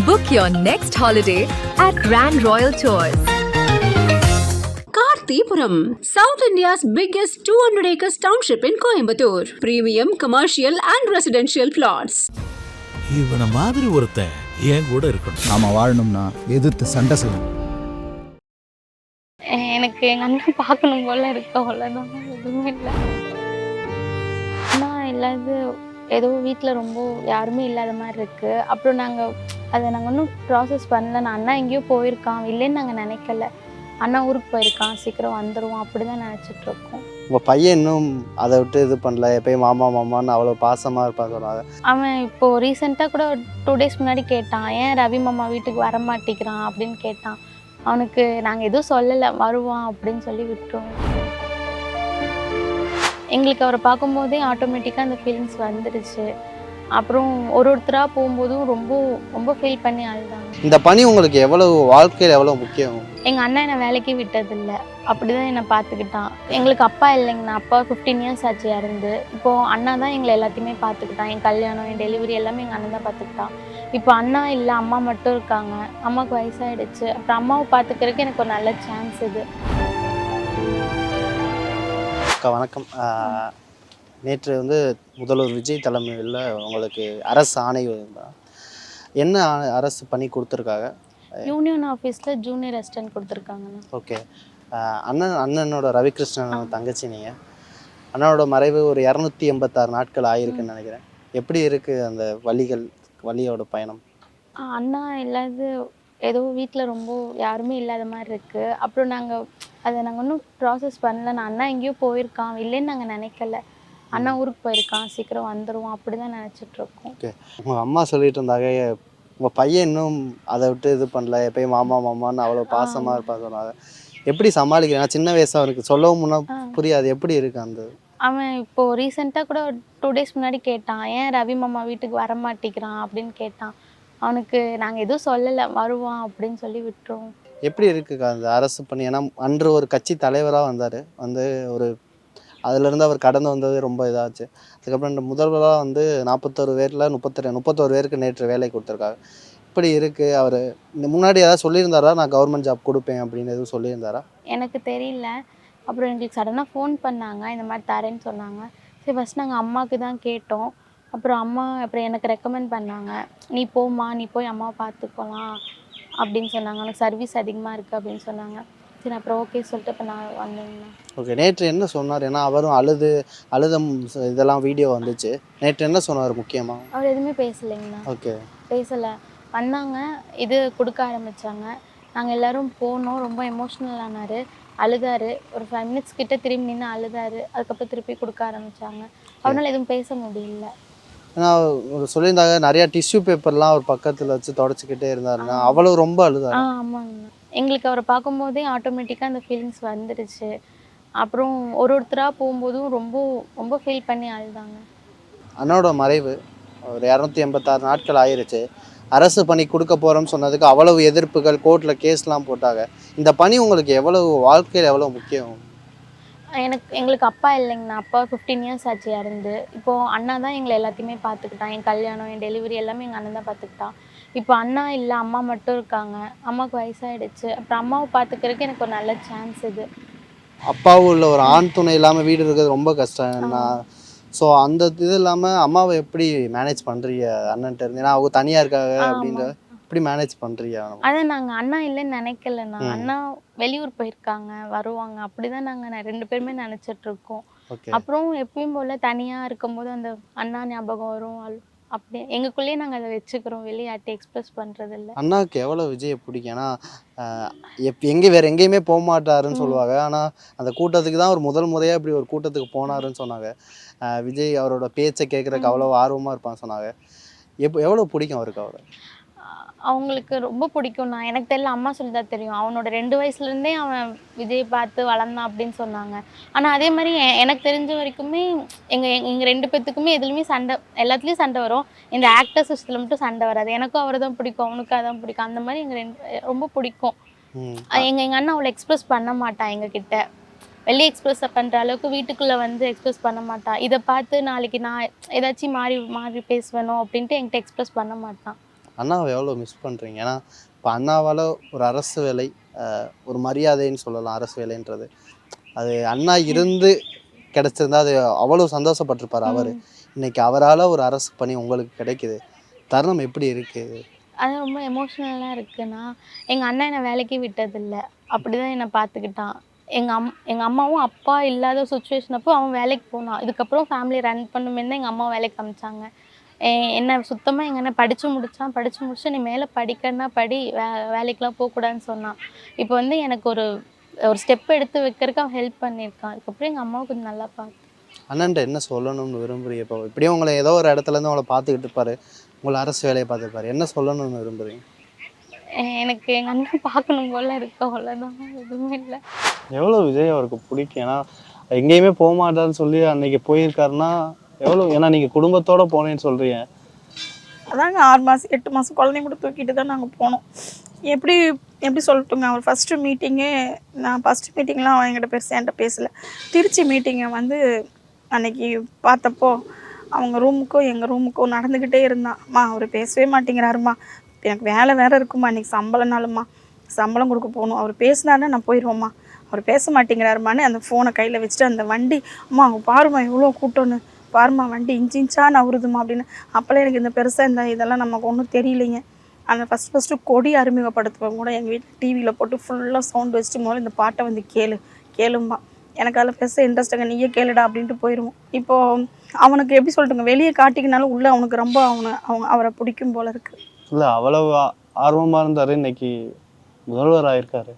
Book your next holiday at Grand Royal Tours. Karthipuram, South India's biggest 200 acres township in Coimbatore. Premium commercial and residential plots. இவன மாதிரி ஒருத்தன் ஏன் கூட இருக்கணும். நாம வாழணும்னா எதிர்த்து சண்டை செய்யணும். எனக்கு எங்கள் அண்ணன் பார்க்கணும் போல இருக்க அவ்வளோதான், எதுவுமே இல்லை. ஆனால் இல்லாத ஏதோ வீட்டில் ரொம்ப யாருமே இல்லாத மாதிரி இருக்குது. அப்புறம் அதை நாங்கள் ஒன்றும் ப்ராசஸ் பண்ணல. நான் அண்ணா எங்கேயோ போயிருக்கான், இல்லைன்னு நாங்கள் நினைக்கல. அண்ணா ஊருக்கு போயிருக்கான், சீக்கிரம் வந்துடுவோம் அப்படி தான் நினச்சிட்ருக்கோம். உங்கள் பையன் இன்னும் அதை விட்டு இது பண்ணல, எப்பயும் மாமா மாமான்னு அவ்வளோ பாசமாக இருப்பான் சொன்னாங்க. அவன் இப்போது ரீசெண்டாக கூட 2 days முன்னாடி கேட்டான், ஏன் ரவி மாமா வீட்டுக்கு வர மாட்டேங்கிறான் அப்படின்னு கேட்டான். அவனுக்கு நாங்கள் எதுவும் சொல்லலை, வருவான் அப்படின்னு சொல்லி விட்டுருவோம். எங்களுக்கு அவரை பார்க்கும்போதே ஆட்டோமேட்டிக்காக அந்த ஃபீலிங்ஸ் வந்துடுச்சு. அப்புறம் ஒருத்தராக போகும்போதும் ரொம்ப ரொம்ப ஃபீல் பண்ணி அழுதாங்க. இந்த பணி உங்களுக்கு எவ்வளோ வாழ்க்கையில் எவ்வளோ முக்கியம்? எங்கள் அண்ணன் என்னை வேலைக்கு விட்டதில்லை, அப்படி தான் என்னை பார்த்துக்கிட்டான். எங்களுக்கு அப்பா இல்லைங்கண்ணா, அப்பா 15 years ஆச்சு இறந்து. இப்போது அண்ணா தான் எங்களை எல்லாத்தையுமே பார்த்துக்கிட்டான். என் கல்யாணம், என் டெலிவரி எல்லாமே எங்கள் அண்ணன் தான் பார்த்துக்கிட்டான். இப்போ அண்ணா இல்லை, அம்மா மட்டும் இருக்காங்க. அம்மாவுக்கு வயசாகிடுச்சு. அப்புறம் அம்மாவை பார்த்துக்கிறதுக்கு எனக்கு ஒரு நல்ல சான்ஸ் இது. அக்கா வணக்கம். நேற்று முதல்வர் விஜய் தலைமையில் உங்களுக்கு அரசு ஆணை என்ன அரசு பண்ணி கொடுத்துருக்காங்க? யூனியன் ஆஃபீஸில் ஜூனியர் அசிஸ்டன்ட் கொடுத்துருக்காங்கண்ணா. ஓகே. அண்ணனோட ரவிகிருஷ்ணன் தங்கச்சி நீங்கள். அண்ணனோட மறைவு ஒரு 286 நாட்கள் ஆகிருக்குன்னு நினைக்கிறேன். எப்படி இருக்குது அந்த வலியோட பயணம்? அண்ணா இல்லாத ஏதோ வீட்டில் ரொம்ப யாருமே இல்லாத மாதிரி இருக்குது. அப்புறம் அதை நாங்கள் ஒன்றும் ப்ராசஸ் பண்ணல. நான் அண்ணா எங்கேயோ போயிருக்கான், இல்லைன்னு நாங்கள் நினைக்கல. அண்ணா ஊருக்கு போயிருக்கான், சீக்கிரம் வந்துடுவோம் அப்படி தான் நினச்சிட்ருக்கோம். ஓகே. உங்கள் அம்மா சொல்லிட்டு இருந்தாங்க, உங்கள் பையன் இன்னும் அதை விட்டு இது பண்ணல, எப்பயும் மாமா மாமான்னு அவ்வளோ பாசமாக இருப்பான் சொன்னாங்க. எப்படி சமாளிக்கிறேன்? சின்ன வயசு அவனுக்கு சொல்லவும் முன்னா புரியாது. எப்படி இருக்கு அந்த? அவன் இப்போது ரீசெண்டாக கூட 2 days முன்னாடி கேட்டான், ஏன் ரவி மாமா வீட்டுக்கு வர மாட்டேங்கிறான் அப்படின்னு கேட்டான். அவனுக்கு நாங்கள் எதுவும் சொல்லலை, வருவான் அப்படின்னு சொல்லி விட்டுருவோம். எப்படி இருக்குக்கா அந்த அரசு பணி? ஏன்னா அன்று ஒரு கட்சி தலைவராக வந்தார், ஒரு அதிலிருந்து அவர் கடந்து வந்தது ரொம்ப இதாச்சு. அதுக்கப்புறம் இந்த முதல்வராக 41 பேரில் 31 பேருக்கு நேற்று வேலை கொடுத்துருக்காங்க. இப்படி இருக்குது. அவர் முன்னாடி ஏதாவது சொல்லியிருந்தாரா, நான் கவர்மெண்ட் ஜாப் கொடுப்பேன் அப்படின்னு எதுவும் சொல்லியிருந்தாரா? எனக்கு தெரியல. அப்புறம் எங்களுக்கு சடனாக ஃபோன் பண்ணாங்க, இந்த மாதிரி தரேன்னு சொன்னாங்க. சரி, ஃபஸ்ட் நாங்கள் அம்மாவுக்கு தான் கேட்டோம். அப்புறம் எனக்கு ரெக்கமெண்ட் பண்ணாங்க, நீ போம்மா, நீ போய் அம்மாவை பார்த்துக்கலாம் அப்படின்னு சொன்னாங்க. எனக்கு சர்வீஸ் அதிகமாக இருக்குது அப்படின்னு சொன்னாங்க. சரி, அப்புறம் ஓகே சொல்லிட்டு இப்போ நான் வந்தேங்கண்ணா. ஓகே. நேற்று என்ன சொன்னார்? ஏன்னா அவரும் அழுதம் இதெல்லாம் வீடியோ வந்துச்சு. நேற்று என்ன சொன்னார் முக்கியமாக? அவர் எதுவுமே பேசலைங்கண்ணா. ஓகே. பேசலை. வந்தாங்க, இது கொடுக்க ஆரம்பித்தாங்க. நாங்கள் எல்லோரும் போனோம். ரொம்ப எமோஷ்னல் ஆனார், அழுதார். ஒரு 5 minutes கிட்ட திரும்பி நின்று அழுதார். அதுக்கப்புறம் திருப்பி கொடுக்க ஆரம்பித்தாங்க. அவனால் எதுவும் பேச முடியல. ஏன்னா சொல்லியிருந்தாங்க, நிறையா டிஷ்யூ பேப்பர்லாம் அவர் பக்கத்தில் வச்சு தொடச்சிக்கிட்டே இருந்தாருன்னா அவ்வளோ ரொம்ப அழுதாரு. ஆமாங்கண்ணா. எங்களுக்கு அவரை பார்க்கும்போதே ஆட்டோமேட்டிக்காக அந்த ஃபீலிங்ஸ் வந்துடுச்சு. அப்புறம் ஒருத்தராக போகும்போதும் ரொம்ப ரொம்ப ஃபீல் பண்ணி அழுதாங்க. அண்ணனோட மறைவு ஒரு 286 நாட்கள் ஆயிருச்சு. அரசு பணி கொடுக்க போகிறோம்னு சொன்னதுக்கு அவ்வளவு எதிர்ப்புகள், கோர்ட்டில் கேஸ்லாம் போட்டாங்க. இந்த பணி உங்களுக்கு எவ்வளவு வாழ்க்கையில் எவ்வளோ முக்கியம்? எங்களுக்கு அப்பா இல்லைங்கண்ணா, அப்பா 15 years ஆச்சு இறந்து. இப்போது அண்ணா தான் எங்களை எல்லாத்தையுமே பார்த்துக்கிட்டான். என் கல்யாணம், என் டெலிவரி எல்லாமே எங்கள் அண்ணன் தான் பார்த்துக்கிட்டான். இப்போ அண்ணா இல்லை, அம்மா மட்டும் இருக்காங்க. அம்மாவுக்கு வயசாகிடுச்சு. அப்புறம் அம்மாவை பார்த்துக்கிறதுக்கு எனக்கு ஒரு நல்ல சான்ஸ் இது. அப்பாவும் இல்லை, ஒரு ஆண் துணை இல்லாமல் வீடு இருக்கிறது ரொம்ப கஷ்டம். ஸோ அந்த இது இல்லாமல் அம்மாவை எப்படி மேனேஜ் பண்ணுறீங்க அண்ணன்ட்ட இருந்து? ஏன்னா அவங்க தனியாக இருக்காங்க அப்படின்ற எப்படி மேனேஜ் பண்ணுறீங்க? அதான் நாங்கள் அண்ணா இல்லைன்னு நினைக்கலண்ணா. அண்ணா வெளியூர் போயிருக்காங்க, வருவாங்க அப்படி தான் நாங்கள் 2 பேருமே நினச்சிட்ருக்கோம். அப்புறம் எப்பயும் போல் தனியாக இருக்கும்போது அந்த அண்ணா ஞாபகம் வரும். அப்படி எங்களுக்குள்ளேயே நாங்கள் அதை வச்சுக்கிறோம், வெளியாட்டி எக்ஸ்பிரஸ் பண்ணுறதில்ல. அண்ணாவுக்கு எவ்வளோ விஜயை பிடிக்கும்? ஏன்னா வேறு எங்கேயுமே போக மாட்டாருன்னு சொல்லுவாங்க. ஆனால் அந்த கூட்டத்துக்கு தான் ஒரு முதல் முறையாக இப்படி ஒரு கூட்டத்துக்கு போனாருன்னு சொன்னாங்க. விஜய் அவரோட பேச்சை கேட்குறதுக்கு அவ்வளோ ஆர்வமாக இருப்பான்னு சொன்னாங்க. எவ்வளோ பிடிக்கும் அவருக்கு அவரை? அவங்களுக்கு ரொம்ப பிடிக்கும். நான் எனக்கு தெரியல, அம்மா சொல்லி தான் தெரியும். அவனோட 2 வயசுலேருந்தே அவன் விஜய் பார்த்து வளர்ந்தான் அப்படின்னு சொன்னாங்க. ஆனால் அதே மாதிரி எனக்கு தெரிஞ்ச வரைக்குமே எங்கள் 2 பேர்த்துக்குமே எதுலையுமே சண்டை, எல்லாத்துலேயும் சண்டை வரும். இந்த ஆக்டர்ஸ் விஷயத்தில் மட்டும் சண்டை வராது. எனக்கும் அவரை தான் பிடிக்கும், அவனுக்கு அதான் பிடிக்கும். அந்த மாதிரி ரொம்ப பிடிக்கும். எங்கள் அண்ணன் அவளை எக்ஸ்ப்ரெஸ் பண்ண மாட்டான் எங்ககிட்ட. வெளியே எக்ஸ்ப்ரெஸ் பண்ணுற அளவுக்கு வீட்டுக்குள்ளே எக்ஸ்ப்ரெஸ் பண்ண மாட்டான். இதை பார்த்து நாளைக்கு நான் ஏதாச்சும் மாறி பேசுவேனோ அப்படின்ட்டு என்கிட்ட எக்ஸ்ப்ரெஸ் பண்ண மாட்டான். அண்ணாவை எவ்வளோ மிஸ் பண்ணுறீங்க? ஏன்னா இப்போ அண்ணாவால் ஒரு அரசு வேலை, ஒரு மரியாதைன்னு சொல்லலாம் அரசு வேலைன்றது. அது அண்ணா இருந்து கிடச்சிருந்தா அது அவ்வளோ சந்தோஷப்பட்டிருப்பார் அவர். இன்னைக்கு அவரால் ஒரு அரசு பணி உங்களுக்கு கிடைக்குது, தருணம் எப்படி இருக்குது? அது ரொம்ப எமோஷ்னலாக இருக்குன்னா, எங்கள் அண்ணன் என்னை வேலைக்கு விட்டதில்லை, அப்படி தான் என்னை பார்த்துக்கிட்டான். எங்கள் அம்மாவும் அப்பா இல்லாத சுச்சுவேஷன் அப்போ அவன் வேலைக்கு போனான். இதுக்கப்புறம் ஃபேமிலி ரன் பண்ணுமேன்னு தான் எங்கள் அம்மா வேலைக்கு அனுப்பிச்சாங்க. என்ன சுத்தமாக எங்கள் அண்ணன் படித்து முடிச்சு நீ மேலே படிக்கன்னா படி, வேலைக்கெலாம் போகக்கூடாதுன்னு சொன்னான். இப்போ வந்து எனக்கு ஒரு ஸ்டெப் எடுத்து வைக்கிறதுக்கு அவன் ஹெல்ப் பண்ணியிருக்கான். அதுக்கப்புறம் எங்கள் அம்மாவை கொஞ்சம் நல்லா பார்த்து. அண்ணன்ட்ட என்ன சொல்லணும்னு விரும்புறீங்க? இப்போ இப்படியும் உங்களை ஏதோ ஒரு இடத்துலேருந்து உங்களை பார்த்துக்கிட்டு இருப்பாரு, உங்களை அரசு வேலையை பார்த்துருப்பாரு, என்ன சொல்லணும்னு விரும்புறீங்க? எனக்கு எங்கள் அண்ணன் பார்க்கணும் போல இருக்கு, அவ்வளோதான், எதுவுமே இல்லை. எவ்வளோ விஜய் அவருக்கு பிடிக்கும்? ஏன்னா எங்கேயுமே போக மாட்டாருன்னு சொல்லி அன்னைக்கு போயிருக்காருன்னா எவ்வளோ, ஏன்னா நீங்கள் குடும்பத்தோடு போனேன்னு சொல்கிறீங்க. அதாங்க 6 மாதம் 8 மாதம் குழந்தைங்க கூட தூக்கிட்டு தான் நாங்கள் போனோம். எப்படி சொல்லட்டுங்க, அவர் ஃபஸ்ட்டு மீட்டிங்கே, நான் ஃபஸ்ட்டு மீட்டிங்லாம் அவன் என்கிட்ட பேசலை. திருச்சி மீட்டிங்கை வந்து அன்னைக்கு பார்த்தப்போ அவங்க ரூமுக்கும் எங்கள் ரூமுக்கும் நடந்துக்கிட்டே இருந்தான். அம்மா அவர் பேசவே மாட்டேங்கிறாருமா, எனக்கு வேலை வேறு இருக்குமா, இன்றைக்கி சம்பளம்னாலும்மா, சம்பளம் கொடுக்க போகணும், அவர் பேசினாருன்னா நான் போயிடுவோம்மா, அவர் பேச மாட்டேங்கிறாருமான்னு அந்த ஃபோனை கையில் வச்சுட்டு அந்த வண்டி, அம்மா அவங்க பாருமா எவ்வளோ கூட்டம்னு, பாருமா வண்டி இன்ச்சாக நவருதுமா அப்படின்னு. அப்போல்லாம் எனக்கு இந்த பெருசாக இதெல்லாம் நமக்கு ஒன்றும் தெரியலைங்க. அந்த ஃபஸ்ட்டு கொடி அறிமுகப்படுத்துவங்க கூட எங்கள் வீட்டில் டிவியில் போட்டு ஃபுல்லாக சவுண்ட் வச்சுட்டு முதல்ல இந்த பாட்டை வந்து கேளும்பா, எனக்கு அதில் பேச இன்ட்ரெஸ்ட்டாங்க, நீயே கேளுடா அப்படின்ட்டு போயிடுவோம். இப்போது அவனுக்கு எப்படி சொல்லிட்டுங்க, வெளியே காட்டிக்கினாலும் உள்ளே அவனுக்கு ரொம்ப அவரை பிடிக்கும் போல இருக்குது. இல்லை அவ்வளவு ஆர்வமாக இருந்தார், இன்னைக்கு முதல்வர் ஆயிருக்காரு.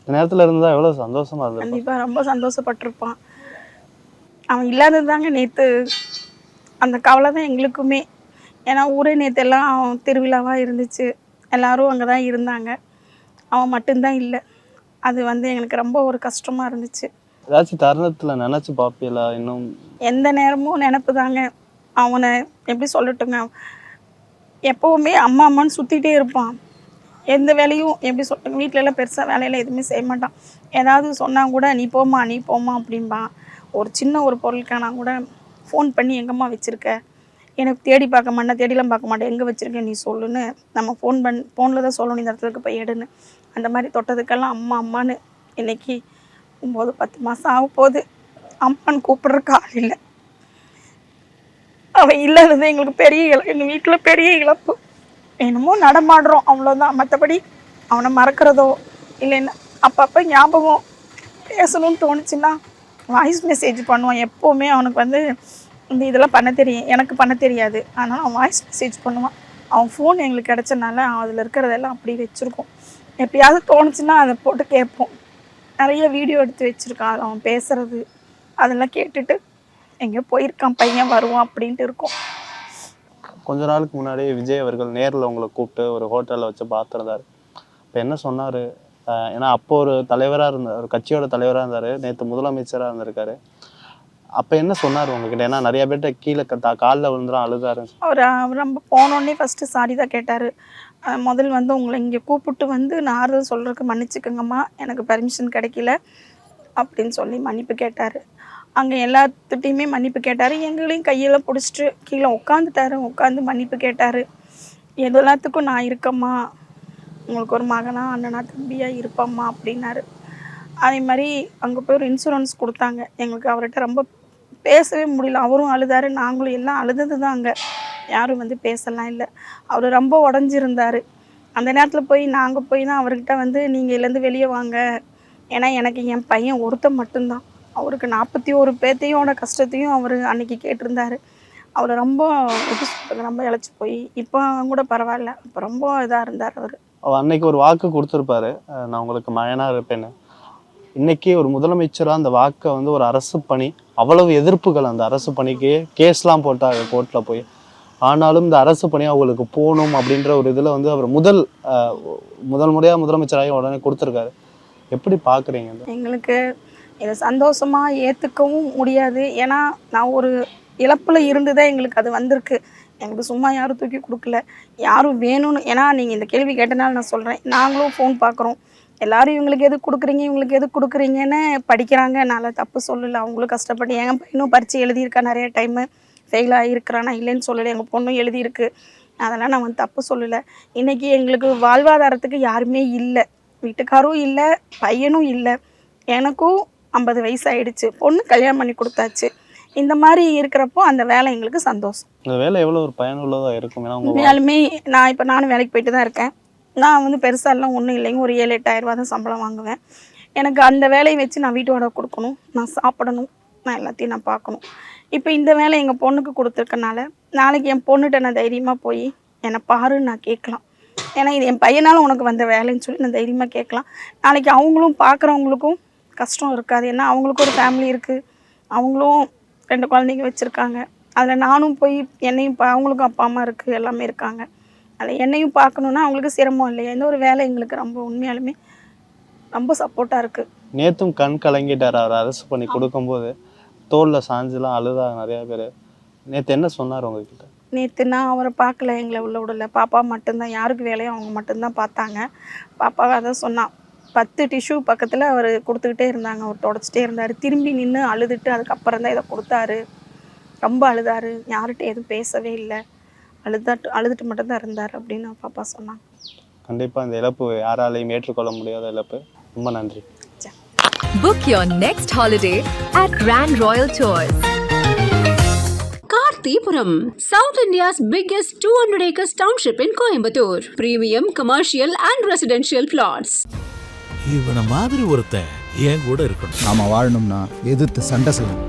இந்த நேரத்தில் இருந்தால் எவ்வளோ சந்தோஷமாக இருந்தது. கண்டிப்பாக ரொம்ப சந்தோஷப்பட்டிருப்பான். அவன் இல்லாதது தாங்க நேற்று அந்த கவலை தான் எங்களுக்குமே. ஏன்னா ஊரே நேற்று எல்லாம் திருவிழாவாக இருந்துச்சு, எல்லோரும் அங்கே தான் இருந்தாங்க, அவன் மட்டும்தான் இல்லை. அது வந்து எங்களுக்கு ரொம்ப ஒரு கஷ்டமாக இருந்துச்சு. ஏதாச்சும் தருணத்தில் நினச்சி பார்ப்பீங்களா? இன்னும் எந்த நேரமும் நினப்பு தாங்க. அவனை எப்படி சொல்லட்டுங்க, எப்போவுமே அம்மான்னு சுற்றிட்டே இருப்பான். எந்த வேலையும் எப்படி சொல்லிட்டு வீட்டிலலாம் பெருசாக வேலையில் எதுவுமே செய்ய மாட்டான். ஏதாவது சொன்னால் கூட நீ போம்மா அப்படின்பான். ஒரு சின்ன ஒரு பொருளுக்கானா கூட ஃபோன் பண்ணி எங்கம்மா வச்சுருக்க, எனக்கு தேடிலாம் பார்க்க மாட்டேன், எங்கே வச்சுருக்கேன் நீ சொல்லுன்னு நம்ம ஃபோனில் தான் சொல்லணும், இந்த இடத்துக்கு போய் எடுன்னு. அந்த மாதிரி தொட்டதுக்கெல்லாம் அம்மான்னு. இன்றைக்கி 9-10 மாதம் ஆக போகுது, அம்மான்னு கூப்பிட்றக்கு ஆள் இல்லை. அவன் இல்லாதது எங்களுக்கு எங்கள் வீட்டில் பெரிய இழப்பு. என்னமோ நடமாடுறோம் அவ்வளோதான், மற்றபடி அவனை மறக்கிறதோ இல்லைன்னா அப்பப்போ ஞாபகம் பேசணும்னு தோணுச்சுன்னா வாய்ஸ் மெசேஜ் பண்ணுவான். எப்போவுமே அவனுக்கு வந்து இந்த இதெல்லாம் பண்ண தெரியும், எனக்கு பண்ண தெரியாது, அதனால் அவன் வாய்ஸ் மெசேஜ் பண்ணுவான். அவன் ஃபோன் எங்களுக்கு கிடச்சனால அதில் இருக்கிறதெல்லாம் அப்படி வச்சுருக்கோம். எப்பயாவது தோணுச்சுன்னா அதை போட்டு கேட்போம். நிறைய வீடியோ எடுத்து வச்சுருக்கான் அவன் பேசுகிறது, அதெல்லாம் கேட்டுட்டு எங்கேயோ போயிருக்கான் பையன் வருவான் அப்படின்ட்டு இருக்கும். கொஞ்ச நாளுக்கு முன்னாடி விஜய் அவர்கள் நேரில் உங்களை கூப்பிட்டு ஒரு ஹோட்டலில் வச்சு பார்த்துருந்தாரு. இப்போ என்ன சொன்னார்? ஏன்னா அப்போ ஒரு தலைவராக இருந்தார், ஒரு கட்சியோட தலைவராக இருந்தார், நேற்று முதலமைச்சராக இருந்திருக்காரு. அப்போ என்ன சொன்னார் உங்ககிட்ட? ஏன்னா நிறைய பேர்ட்ட கீழே காலில் விழுந்துடும் அழுதாரு. அவர் நம்ம போனோடனே ஃபஸ்ட்டு சாரி தான் கேட்டார். முதல் வந்து உங்களை இங்கே கூப்பிட்டு வந்து நான் ஆறுதல் சொல்கிறதுக்கு மன்னிச்சுக்கோங்கம்மா, எனக்கு பர்மிஷன் கிடைக்கல அப்படின்னு சொல்லி மன்னிப்பு கேட்டார். அங்கே எல்லாத்துட்டையுமே மன்னிப்பு கேட்டார். எங்களையும் கையெல்லாம் பிடிச்சிட்டு கீழே உட்காந்து மன்னிப்பு கேட்டார். எல்லாத்துக்கும் நான் இருக்கம்மா, உங்களுக்கு ஒரு மகனா அண்ணனா தம்பியா இருப்பம்மா அப்படின்னாரு. அதே மாதிரி அங்கே போய் ஒரு இன்சூரன்ஸ் கொடுத்தாங்க எங்களுக்கு. அவர்கிட்ட ரொம்ப பேசவே முடியல, அவரும் அழுதார், நாங்களும் எல்லாம் அழுதது தான். அங்கே யாரும் வந்து பேசலாம் இல்லை. அவர் ரொம்ப உடஞ்சிருந்தார். அந்த நேரத்தில் நாங்கள் போய் தான் அவர்கிட்ட வந்து நீங்கள் இதுலேருந்து வெளியே வாங்க, ஏன்னா எனக்கு என் பையன் ஒருத்தன் மட்டும்தான், அவருக்கு 41 பேர்த்தையோட கஷ்டத்தையும் அவர் அன்னைக்கு கேட்டிருந்தார். அவர் ரொம்ப ரொம்ப இழைச்சி போய் இப்போ கூட பரவாயில்ல, இப்போ ரொம்ப இதாக இருந்தார். அவர் அன்னைக்கு ஒரு வாக்கு கொடுத்துருப்பாரு, நான் உங்களுக்கு மகனாக இருப்பேன்னு. இன்னைக்கு ஒரு முதலமைச்சராக அந்த வாக்கை வந்து ஒரு அரசு பணி, அவ்வளவு எதிர்ப்புகள் அந்த அரசு பணிக்கு, கேஸ்லாம் போட்டாங்க கோர்ட்டில் போய். ஆனாலும் இந்த அரசு பணி அவங்களுக்கு போகணும் அப்படின்ற ஒரு இதில் வந்து அவர் முதல் முறையாக முதலமைச்சராக உடனே கொடுத்துருக்காரு. எப்படி பார்க்குறீங்க? எங்களுக்கு இதை சந்தோஷமாக ஏற்றுக்கவும் முடியாது. ஏன்னா நான் ஒரு இழப்பில் இருந்து தான் எங்களுக்கு அது வந்திருக்கு. எங்களுக்கு சும்மா யாரும் தூக்கி கொடுக்கல, யாரும் வேணும்னு. ஏன்னா நீங்கள் இந்த கேள்வி கேட்டனால நான் சொல்கிறேன், நாங்களும் ஃபோன் பார்க்குறோம், எல்லோரும் இவங்களுக்கு எது கொடுக்குறீங்கன்னு படிக்கிறாங்க. நான் தப்பு சொல்லலை, அவங்களும் கஷ்டப்பட்டு. எங்கள் பையனும் பரீட்சை எழுதியிருக்கா, நிறைய டைமு ஃபெயில் ஆகியிருக்கிறான், நான் இல்லைன்னு சொல்லலை. எங்கள் பொண்ணும் எழுதியிருக்கு, அதெல்லாம் நான் வந்து தப்பு சொல்லலை. இன்றைக்கி எங்களுக்கு வாழ்வாதாரத்துக்கு யாருமே இல்லை, வீட்டுக்காரும் இல்லை, பையனும் இல்லை. எனக்கும் 50 வயசு ஆயிடுச்சு, பொண்ணு கல்யாணம் பண்ணி கொடுத்தாச்சு. இந்த மாதிரி இருக்கிறப்போ அந்த வேலை எங்களுக்கு சந்தோஷம். இந்த வேலை எவ்வளோ ஒரு பயனுள்ளதாக இருக்கும்? ஏன்னா உண்மையாலுமே நானும் வேலைக்கு போயிட்டு தான் இருக்கேன். நான் வந்து பெருசாலாம் ஒன்றும் இல்லைங்க, ஒரு 7-8 ரூபா தான் சம்பளம் வாங்குவேன். எனக்கு அந்த வேலையை வச்சு நான் வீட்டு வாடகை கொடுக்கணும், நான் சாப்பிடணும், நான் எல்லாத்தையும் நான் பார்க்கணும். இப்போ இந்த வேலை எங்கள் பொண்ணுக்கு கொடுத்துருக்கனால நாளைக்கு என் பொண்ணுகிட்ட நான் தைரியமாக போய் என்னை பாருன்னு நான் கேட்கலாம். ஏன்னா இது என் பையனால் உனக்கு வந்த வேலைன்னு சொல்லி நான் தைரியமாக கேட்கலாம். நாளைக்கு அவங்களும் பார்க்குறவங்களுக்கும் கஷ்டம் இருக்காது. ஏன்னா அவங்களுக்கும் ஒரு ஃபேமிலி இருக்குது, அவங்களும் 2 குழந்தைங்க வச்சுருக்காங்க. அதில் நானும் போய் என்னையும் அவங்களுக்கும் அப்பா அம்மா இருக்குது, எல்லாமே இருக்காங்க. அதில் என்னையும் பார்க்கணுன்னா அவங்களுக்கு சிரமம் இல்லையா? இந்த ஒரு வேலை எங்களுக்கு ரொம்ப உண்மையாலுமே ரொம்ப சப்போர்ட்டாக இருக்குது. நேற்றும் கண் கலங்கிட்டார் அவர் அரசு பண்ணி கொடுக்கும்போது. தோளில் சாஞ்சுலாம் அழுதாக நிறையா பேர். நேற்று என்ன சொன்னார் உங்ககிட்ட? நேற்று நான் அவரை பார்க்கல, எங்களை உள்ள விடல. பாப்பா மட்டும்தான், யாருக்கு வேலையோ அவங்க மட்டும்தான் பார்த்தாங்க. பாப்பாவை அதான் சொன்னான், 10 டிஷ்யூ பக்கத்தில் அவர் கொடுத்துக்கிட்டே இருந்தாங்க, அவர் தொடச்சிட்டே இருந்தார். திரும்பி நின்று அழுதுட்டு அதுக்கப்புறம் தான் இதை கொடுத்தாரு. ரொம்ப அழுதார், யார்கிட்ட எதுவும் பேசவே இல்லை, அழுதுட்டு மட்டும்தான் இருந்தார் அப்படின்னு பாப்பா சொன்னாங்க. கண்டிப்பாக இந்த இழப்பு யாராலையும் ஏற்றுக்கொள்ள முடியாத இழப்பு. ரொம்ப நன்றி. Book your next holiday at Grand Royal Tours. Karthipuram, South India's biggest 200 acres township in Coimbatore. Premium commercial and residential plots. இவனை மாதிரி ஒருத்தன் என் கூட இருக்கணும். நாம வாழணும்னா எதிர்த்து சண்டை செய்யணும்.